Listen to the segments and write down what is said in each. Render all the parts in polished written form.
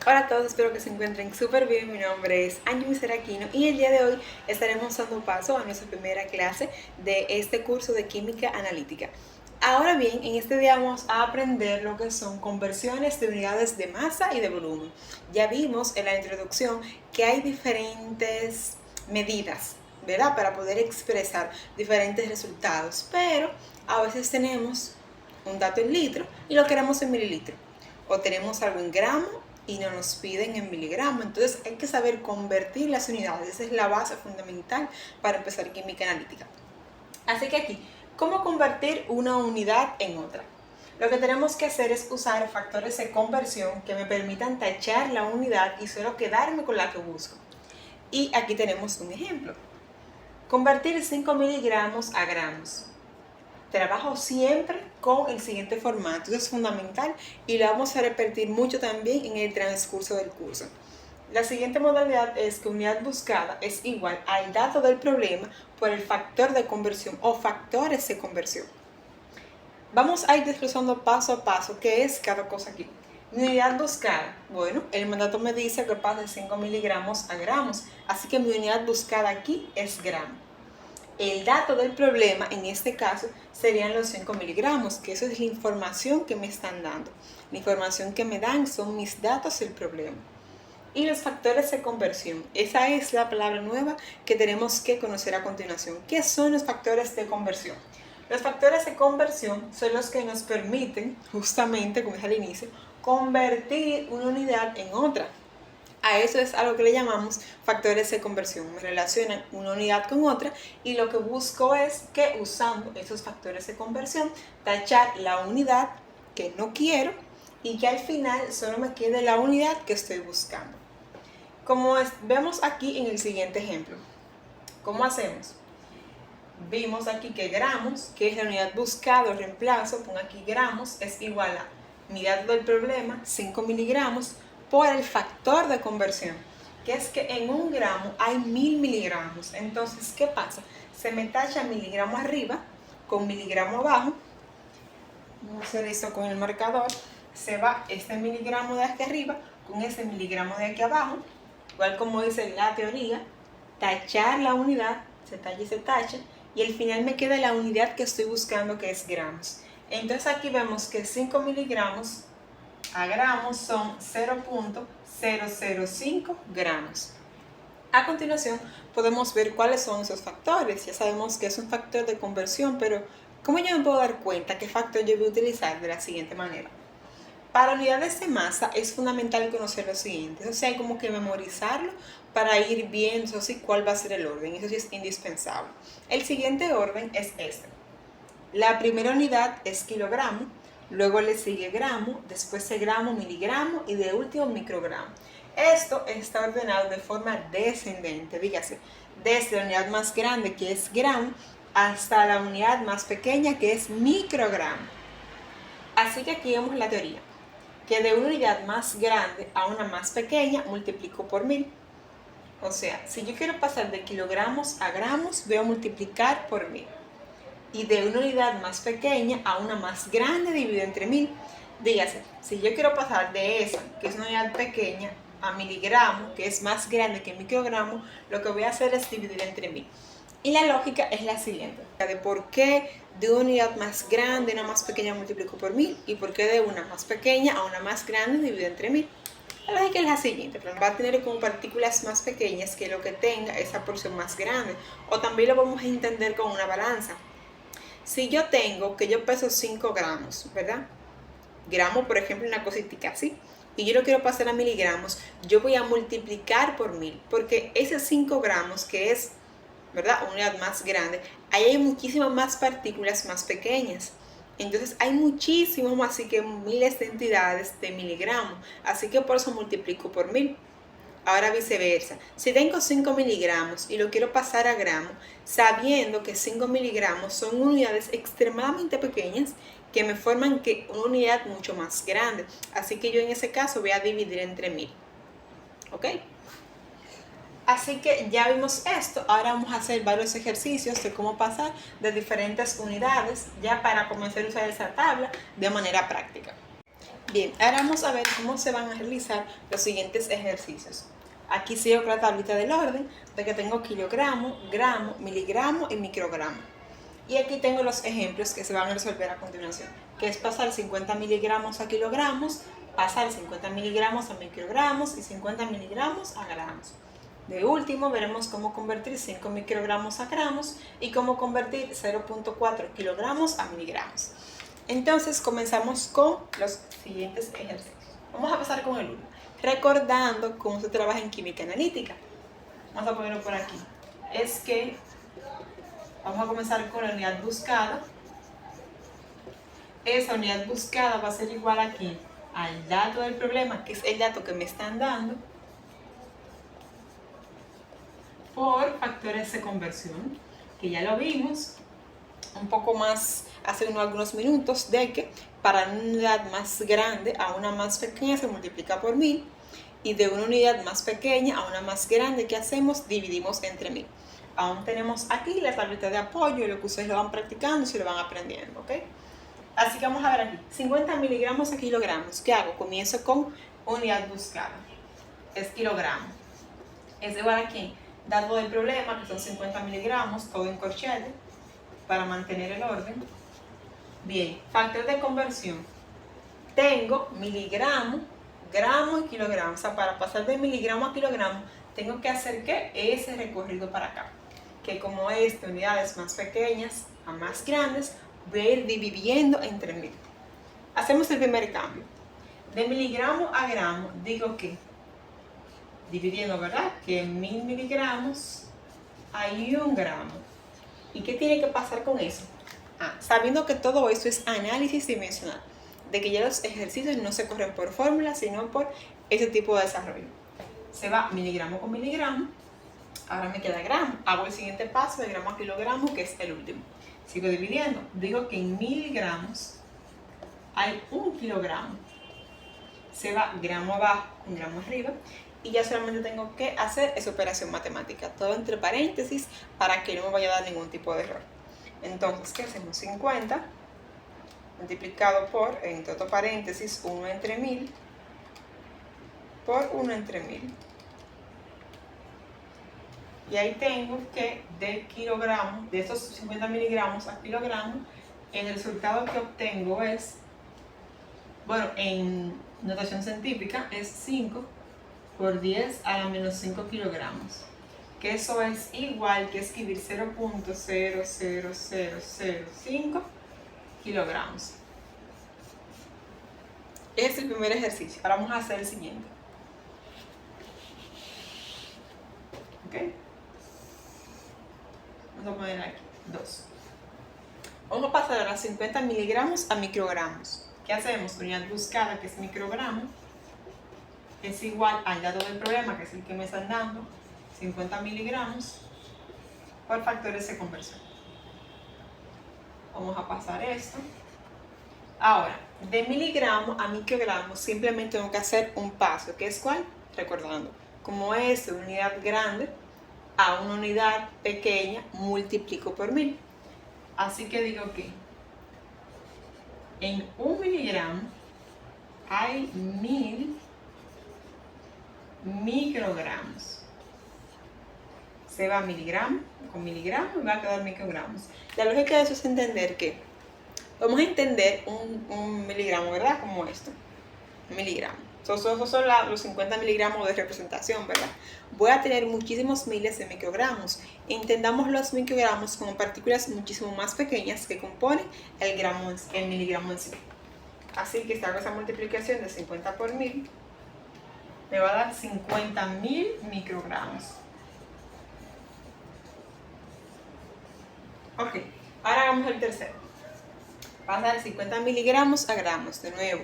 Hola a todos, espero que se encuentren súper bien. Mi nombre es Angie Miseraquino y el día de hoy estaremos dando paso a nuestra primera clase de este curso de Química Analítica. Ahora bien, en este día vamos a aprender lo que son conversiones de unidades de masa y de volumen. Ya vimos en la introducción que hay diferentes medidas, ¿verdad?, para poder expresar diferentes resultados, pero a veces tenemos un dato en litro y lo queremos en mililitro, o tenemos algo en gramo y no nos piden en miligramos. Entonces hay que saber convertir las unidades. Esa es la base fundamental para empezar química analítica. Así que aquí, ¿cómo convertir una unidad en otra? Lo que tenemos que hacer es usar factores de conversión que me permitan tachar la unidad y solo quedarme con la que busco. Y aquí tenemos un ejemplo. Convertir 5 miligramos a gramos. Trabajo siempre con el siguiente formato, eso es fundamental y lo vamos a repetir mucho también en el transcurso del curso. La siguiente modalidad es que unidad buscada es igual al dato del problema por el factor de conversión o factores de conversión. Vamos a ir desglosando paso a paso qué es cada cosa aquí. Mi unidad buscada, bueno, el mandato me dice que pase de 5 miligramos a gramos, así que mi unidad buscada aquí es gramo. El dato del problema, en este caso, serían los 5 miligramos, que eso es la información que me están dando. La información que me dan son mis datos del problema. Y los factores de conversión, esa es la palabra nueva que tenemos que conocer a continuación. ¿Qué son los factores de conversión? Los factores de conversión son los que nos permiten, justamente como dije al inicio, convertir una unidad en otra. A eso es a lo que le llamamos factores de conversión. Me relacionan una unidad con otra y lo que busco es que usando esos factores de conversión tachar la unidad que no quiero y que al final solo me quede la unidad que estoy buscando. Como vemos aquí en el siguiente ejemplo. ¿Cómo hacemos? Vimos aquí que gramos, que es la unidad buscada o reemplazo, pongo aquí gramos, es igual a mi dato del problema, 5 miligramos, por el factor de conversión, que es que en un gramo hay 1000 miligramos. Entonces, ¿qué pasa? Se me tacha miligramo arriba con miligramo abajo. Vamos a hacer esto con el marcador. Se va este miligramo de aquí arriba con ese miligramo de aquí abajo. Igual como dice la teoría, tachar la unidad, se talla y se tacha, y al final me queda la unidad que estoy buscando, que es gramos. Entonces aquí vemos que 5 miligramos a gramos son 0.005 gramos. A continuación podemos ver cuáles son esos factores. Ya sabemos que es un factor de conversión, pero ¿cómo yo me puedo dar cuenta qué factor yo voy a utilizar? De la siguiente manera. Para unidades de masa es fundamental conocer lo siguiente, o sea, hay como que memorizarlo para ir viendo cuál va a ser el orden, eso sí es indispensable. El siguiente orden es este. La primera unidad es kilogramo, luego le sigue gramo, después de gramo, miligramo y de último microgramo. Esto está ordenado de forma descendente, dígase, desde la unidad más grande, que es gramo, hasta la unidad más pequeña, que es microgramo. Así que aquí vemos la teoría, que de una unidad más grande a una más pequeña multiplico por 1000. O sea, si yo quiero pasar de kilogramos a gramos, voy a multiplicar por 1000. Y de una unidad más pequeña a una más grande dividido entre 1000. Dígase, si yo quiero pasar de esa, que es una unidad pequeña, a miligramo, que es más grande que microgramo, lo que voy a hacer es dividir entre 1000. Y la lógica es la siguiente, de por qué de una unidad más grande a una más pequeña multiplico por 1000 y por qué de una más pequeña a una más grande dividido entre 1000. La lógica es la siguiente, pero va a tener como partículas más pequeñas que lo que tenga esa porción más grande, o también lo vamos a entender con una balanza. Si yo tengo que yo peso 5 gramos, ¿verdad? Gramo, por ejemplo, una cosita así, y yo lo quiero pasar a miligramos, yo voy a multiplicar por 1000, porque esos 5 gramos, que es, ¿verdad?, una unidad más grande, ahí hay muchísimas más partículas más pequeñas. Entonces hay muchísimos más, así que miles de entidades de miligramos, así que por eso multiplico por 1000. Ahora viceversa, si tengo 5 miligramos y lo quiero pasar a gramos, sabiendo que 5 miligramos son unidades extremadamente pequeñas que me forman una unidad mucho más grande. Así que yo en ese caso voy a dividir entre 1000. ¿Ok? Así que ya vimos esto, ahora vamos a hacer varios ejercicios de cómo pasar de diferentes unidades ya para comenzar a usar esa tabla de manera práctica. Bien, ahora vamos a ver cómo se van a realizar los siguientes ejercicios. Aquí sigo con la tablita del orden de que tengo kilogramo, gramo, miligramo y microgramo. Y aquí tengo los ejemplos que se van a resolver a continuación, que es pasar 50 miligramos a kilogramos, pasar 50 miligramos a microgramos y 50 miligramos a gramos. De último, veremos cómo convertir 5 microgramos a gramos y cómo convertir 0.4 kilogramos a miligramos. Entonces, comenzamos con los siguientes ejercicios. Vamos a empezar con el 1, recordando cómo se trabaja en química analítica. Vamos a ponerlo por aquí. Es que vamos a comenzar con la unidad buscada. Esa unidad buscada va a ser igual aquí al dato del problema, que es el dato que me están dando, por factores de conversión, que ya lo vimos un poco más hace algunos minutos, de que para una unidad más grande a una más pequeña se multiplica por 1000, y de una unidad más pequeña a una más grande, ¿qué hacemos? Dividimos entre 1000. Aún tenemos aquí la tablita de apoyo y lo que ustedes lo van practicando y se lo van aprendiendo, ¿ok? Así que vamos a ver aquí, 50 miligramos a kilogramos. ¿Qué hago? Comienzo con unidad buscada. Es kilogramo. Es igual aquí, dato del problema, que son 50 miligramos, todo en corchete, para mantener el orden. Bien, factor de conversión. Tengo miligramo, gramo y kilogramo. O sea, para pasar de miligramo a kilogramo, tengo que hacer ¿qué? Ese recorrido para acá. Que como es de unidades más pequeñas a más grandes, voy a ir dividiendo entre 1000. Hacemos el primer cambio. De miligramo a gramo, digo que, dividiendo, ¿verdad? Que en 1000 miligramos hay 1 gramo. ¿Y qué tiene que pasar con eso? Sabiendo que todo esto es análisis dimensional, de que ya los ejercicios no se corren por fórmula, sino por ese tipo de desarrollo. Se va miligramo con miligramo, ahora me queda gramo. Hago el siguiente paso de gramo a kilogramo, que es el último. Sigo dividiendo, digo que en 1000 gramos hay 1 kilogramo. Se va gramo abajo con gramo arriba, y ya solamente tengo que hacer esa operación matemática, todo entre paréntesis, para que no me vaya a dar ningún tipo de error. Entonces, ¿qué hacemos? 50 multiplicado por, entre otro paréntesis, 1 entre 1000 por 1 entre 1000. Y ahí tengo que de kilogramos, de estos 50 miligramos a kilogramos, el resultado que obtengo es, bueno, en notación científica es 5 por 10 a la menos 5 kilogramos. Que eso es igual que escribir 0.00005 kilogramos. Este es el primer ejercicio. Ahora vamos a hacer el siguiente. ¿Ok? Vamos a poner aquí 2. Vamos a pasar ahora 50 miligramos a microgramos. ¿Qué hacemos? Unidad buscada, que es microgramo, es igual al dato del problema, que es el que me están dando, 50 miligramos por factores de conversión. Vamos a pasar esto. Ahora, de miligramo a microgramo simplemente tengo que hacer un paso, que es ¿cuál? Recordando, como es de unidad grande a una unidad pequeña, multiplico por 1000. Así que digo que en 1 miligramo hay 1000 microgramos. Se va miligramo con miligramo y va a quedar microgramos. La lógica de eso es entender que vamos a entender un miligramo, ¿verdad? Como esto, un miligramo. Esos son los 50 miligramos de representación, ¿verdad? Voy a tener muchísimos miles de microgramos. Entendamos los microgramos como partículas muchísimo más pequeñas que componen el miligramo en sí. Así que si hago esa multiplicación de 50 por 1000, me va a dar 50.000 microgramos. Ok, ahora hagamos el tercero. Va a dar 50 miligramos a gramos. De nuevo,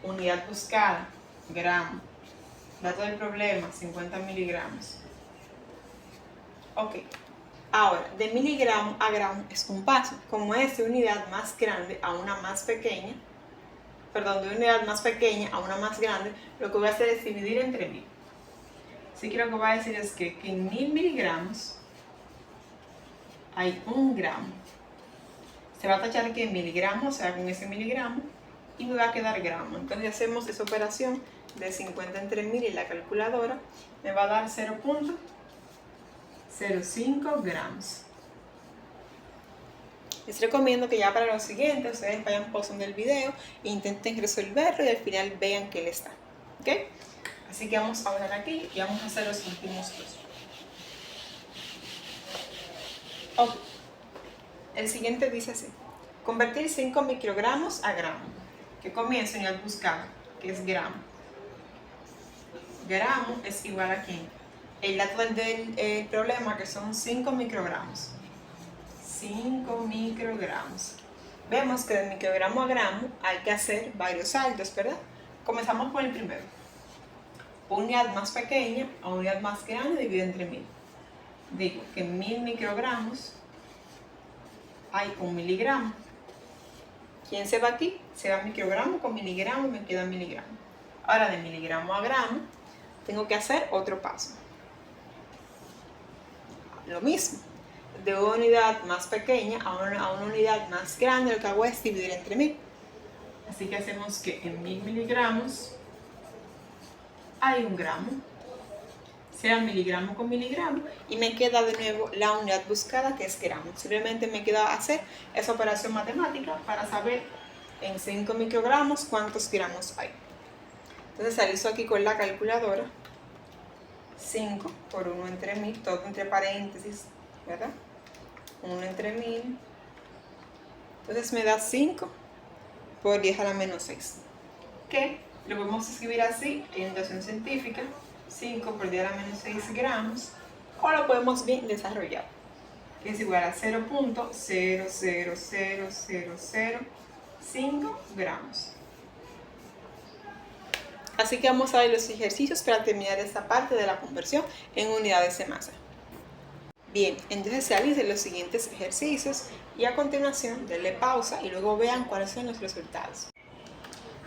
unidad buscada, gramo. Dato del problema, 50 miligramos. Ok, ahora, de miligramo a gramo es un paso. Como es de unidad más grande a una más pequeña, perdón, de una unidad más pequeña a una más grande, lo que voy a hacer es dividir entre 1000. Así que lo que voy a decir es que en 1000 miligramos hay 1 gramo. Se va a tachar aquí en miligramos, o sea, con ese miligramo, y me va a quedar gramos. Entonces hacemos esa operación de 50 entre 1000 y la calculadora me va a dar 0.05 gramos. Les recomiendo que ya para lo siguiente ustedes vayan pausando el video e intenten resolverlo y al final vean que le está. ¿Ok? Así que vamos a bajar aquí y vamos a hacer los últimos dos. Ok. El siguiente dice así: convertir 5 microgramos a gramo. Que comienzo unidad buscada, que es gramo. Gramo es igual a ¿quién? El dato del problema, que son 5 microgramos. 5 microgramos. Vemos que de microgramo a gramo hay que hacer varios saltos, ¿verdad? Comenzamos con el primero. Unidad más pequeña a unidad más grande dividido entre 1000. Digo que 1000 microgramos hay 1 miligramo. ¿Quién se va aquí? Se va microgramo con miligramo y me queda miligramo. Ahora de miligramo a gramo tengo que hacer otro paso. Lo mismo. De una unidad más pequeña a una unidad más grande, lo que hago es dividir entre 1000. Así que hacemos que en 1000 miligramos hay 1 gramo. Sea miligramo con miligramo y me queda de nuevo la unidad buscada, que es gramo. Simplemente me queda hacer esa operación matemática para saber en 5 microgramos cuántos gramos hay. Entonces realizo aquí con la calculadora 5 por 1 entre 1000, todo entre paréntesis, ¿verdad? 1 entre 1000. Entonces me da 5 por 10 a la menos 6, que lo podemos escribir así en notación científica: 5 por 10 a la menos 6 gramos, o lo podemos bien desarrollar, que es igual a 0.0000005 gramos. Así que vamos a ver los ejercicios para terminar esta parte de la conversión en unidades de masa. Bien, entonces realicen los siguientes ejercicios y a continuación denle pausa y luego vean cuáles son los resultados.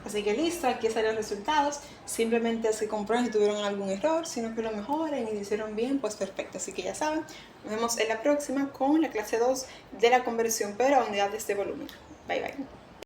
Así que listo, aquí están los resultados. Simplemente se comprueben si tuvieron algún error, si no que lo mejoren y lo hicieron bien, pues perfecto. Así que ya saben, nos vemos en la próxima con la clase 2 de la conversión, pero a unidades de volumen. Bye bye.